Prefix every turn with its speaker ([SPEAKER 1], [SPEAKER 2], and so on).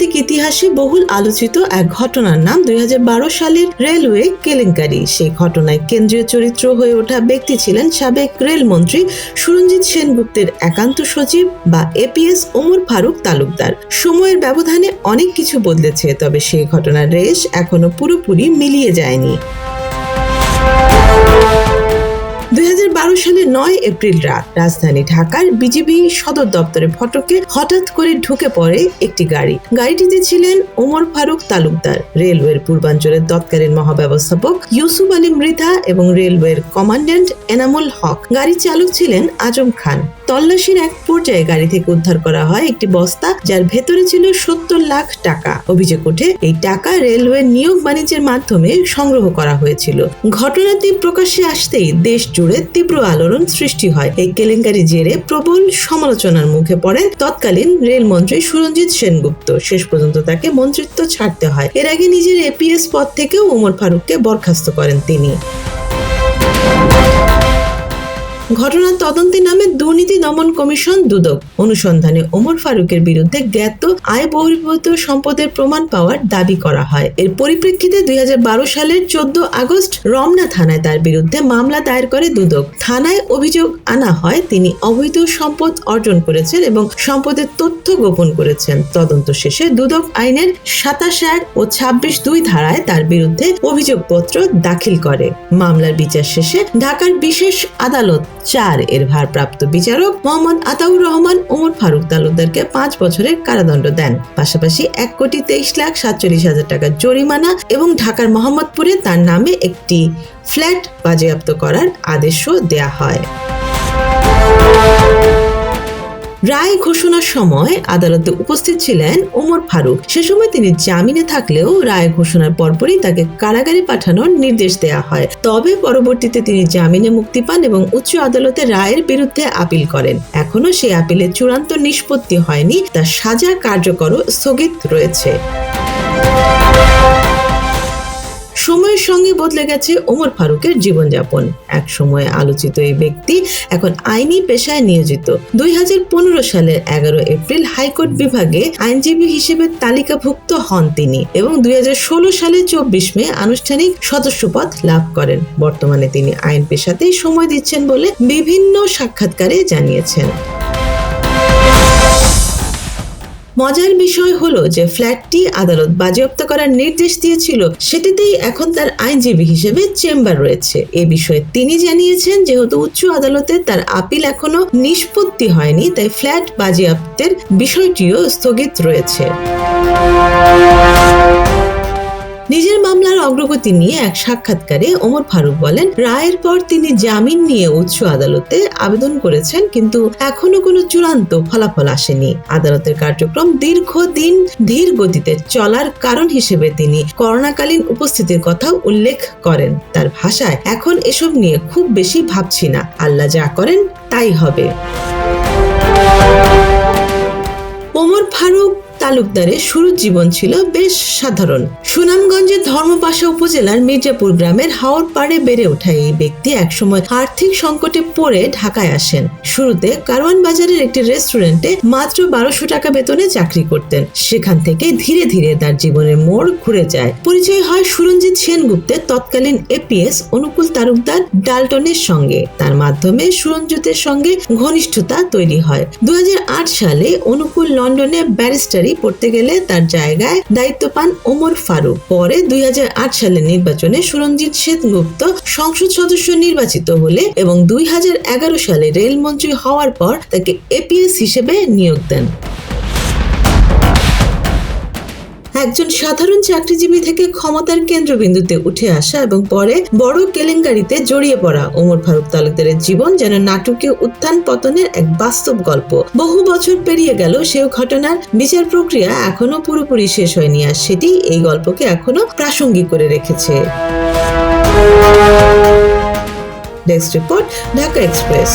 [SPEAKER 1] রাজনৈতিক ইতিহাসে বহুল আলোচিত এক ঘটনার নাম 2012 সালের রেলওয়ে কেলেঙ্কারি। সেই ঘটনায় কেন্দ্রীয় চরিত্র হয়ে ওঠা ব্যক্তি ছিলেন সাবেক রেলমন্ত্রী সুরঞ্জিত সেনগুপ্তের একান্ত সচিব বা এপিএস ওমর ফারুক তালুকদার। সময়ের ব্যবধানে অনেক কিছু বদলেছে, তবে সেই ঘটনার রেশ এখনো পুরোপুরি মিলিয়ে যায়নি। 2012 সালের 9 এপ্রিল রাত রাজধানী ঢাকার বিজিবি সদর দপ্তরে ফটকে হঠাৎ করে ঢুকে পড়ে একটি গাড়ি। গাড়িটিতে ছিলেন ওমর ফারুক তালুকদার, রেলওয়ের পূর্বাঞ্চলের তৎকালীন মহাব্যবস্থাপক ইউসুফ আলী মৃধা এবং রেলওয়ের কমান্ড্যান্ট এনামুল হক। গাড়ির চালক ছিলেন আজম খান। তল্লাশির এক পর্যায়ে গাড়ি থেকে উদ্ধার করা হয় একটি বস্তা, যার ভেতরে ছিল 70 লাখ টাকা। অভিযোগ ওঠে এই টাকা রেলওয়ে নিয়োগ বাণিজ্যের মাধ্যমে সংগ্রহ করা হয়েছিল। ঘটনাটি প্রকাশ্যে আসতেই দেশ জুড়ে তীব্র আলোড়ন সৃষ্টি হয়। এই কেলেঙ্কারি জেরে প্রবল সমালোচনার মুখে পড়েন তৎকালীন রেলমন্ত্রী সুরঞ্জিত সেনগুপ্ত। শেষ পর্যন্ত তাকে মন্ত্রিত্ব ছাড়তে হয়। এর আগে নিজের এপিএস পদ থেকেও ওমর ফারুককে বরখাস্ত করেন তিনি। ঘটনার তদন্তে নামে দুর্নীতি দমন কমিশন দুদক। অনুসন্ধানে ওমর ফারুকের বিরুদ্ধে জ্ঞাত আয় বহির্ভূত সম্পদের প্রমাণ পাওয়ার দাবি করা হয়। এর পরিপ্রেক্ষিতে 2012 সালের 14 আগস্ট রমনা থানায় তার বিরুদ্ধে মামলা দায়ের করে দুদক। থানায় অভিযোগ আনা হয় তিনি অবৈধ সম্পদ অর্জন করেছেন এবং সম্পদের তথ্য গোপন করেছেন। তদন্ত শেষে দুদক আইনের 27(1) ও 26(2) ধারায় তার বিরুদ্ধে অভিযোগপত্র দাখিল করে। মামলার বিচার শেষে ঢাকার বিশেষ আদালত 4 এর ভারপ্রাপ্ত বিচারক মোহাম্মদ আতাউর রহমান ওমর ফারুক তালুকদারকে 5 বছরের কারাদণ্ড দেন। পাশাপাশি 1,23,47,000 টাকা জরিমানা এবং ঢাকার মোহাম্মদপুরে তার নামে একটি ফ্ল্যাট বাজেয়াপ্ত করার আদেশও দেয়া হয়। রায় ঘোষণার সময় আদালতে উপস্থিত ছিলেন ওমর ফারুক। সে সময় তিনি জামিনে থাকলেও রায় ঘোষণার পরপরই তাকে কারাগারে পাঠানোর নির্দেশ দেয়া হয়। তবে পরবর্তীতে তিনি জামিনে মুক্তি পান এবং উচ্চ আদালতে রায়ের বিরুদ্ধে আপিল করেন। এখনো সেই আপিলের চূড়ান্ত নিষ্পত্তি হয়নি, তার সাজা কার্যকরও স্থগিত রয়েছে। সময়ের সঙ্গে বদলে গেছে ওমর ফারুকের জীবনযাপন। এক সময়ে আলোচিত এই ব্যক্তি এখন আইনি পেশায় নিয়োজিত। 2015 সালের 11 এপ্রিল হাইকোর্ট বিভাগে আইনজীবী হিসেবে তালিকাভুক্ত হন তিনি এবং 2016 সালের 24 মে আনুষ্ঠানিক সদস্যপদ লাভ করেন। বর্তমানে তিনি আইন পেশাতেই সময় দিচ্ছেন বলে বিভিন্ন সাক্ষাৎকারে জানিয়েছেন। মজার বিষয় হলো যে ফ্ল্যাটটি আদালত বাজেয়াপ্ত করার নির্দেশ দিয়েছিল, সেটিতেই এখন তার আইনজীবী হিসেবে চেম্বার রয়েছে। এ বিষয়ে তিনি জানিয়েছেন, যেহেতু উচ্চ আদালতে তার আপিল এখনো নিষ্পত্তি হয়নি, তাই ফ্ল্যাট বাজেয়াপ্তের বিষয়টিও স্থগিত রয়েছে। নিজের মামলার অগ্রগতি নিয়ে এক সাক্ষাৎকারে ওমর ফারুক বলেন, রায়ের পর তিনি জামিন নিয়ে উচ্চ আদালতে আবেদন করেছেন, কিন্তু এখনো কোনো চূড়ান্ত ফলাফল আসেনি। আদালতের কার্যক্রম দীর্ঘদিন ধীর গতিতে চলার কারণ হিসেবে তিনি করোনাকালীন উপস্থিতির কথা উল্লেখ করেন। তার ভাষায়, এখন এসব নিয়ে খুব বেশি ভাবছি না, আল্লাহ যা করেন তাই হবে। ওমর ফারুক তালুকদারের শুরুর জীবন ছিল বেশ সাধারণ। সুনামগঞ্জের ধর্মপাশা উপজেলার মির্জাপুর গ্রামের হাওর পাড়ে বেড়ে ওঠা এই ব্যক্তি একসময় আর্থিক সংকটে পড়ে ঢাকায় আসেন। শুরুতে কারওয়ান বাজারের একটি রেস্টুরেন্টে মাত্র 1200 টাকা বেতনে চাকরি করতেন। সেখান থেকে ধীরে ধীরে তার জীবনের মোড় ঘুরে যায়। পরিচয় হয় সুরঞ্জিত সেনগুপ্তের তৎকালীন এপিএস অনুকূল তালুকদার ডালটনের সঙ্গে। তার মাধ্যমে সুরঞ্জিতের সঙ্গে ঘনিষ্ঠতা তৈরি হয়। 2008 সালে অনুকূল লন্ডনে ব্যারিস্টারি পড়তে গেলে তার জায়গায় দায়িত্ব পান ওমর ফারুক। পরে 2008 সালের নির্বাচনে সুরঞ্জিত সেনগুপ্ত সংসদ সদস্য নির্বাচিত হলে এবং 2011 সালে রেলমন্ত্রী হওয়ার পর তাকে এপিএস হিসেবে নিয়োগ দেন। একজন সাধারণ চাকরিজীবী থেকে ক্ষমতার কেন্দ্রবিন্দুতে উঠে আসা এবং পরে বড় কেলেঙ্কারিতে জড়িয়ে পড়া ওমর ফারুক তালুকদারের জীবন যেন নাটকীয় উত্থান পতনের এক বাস্তব গল্প। বহু বছর পেরিয়ে গেল, সেও ঘটনার বিচার প্রক্রিয়া এখনো পুরোপুরি শেষ হয়নি, আর সেটি এই গল্পকে এখনো প্রাসঙ্গিক করে রেখেছে। Desk report, Dhaka express.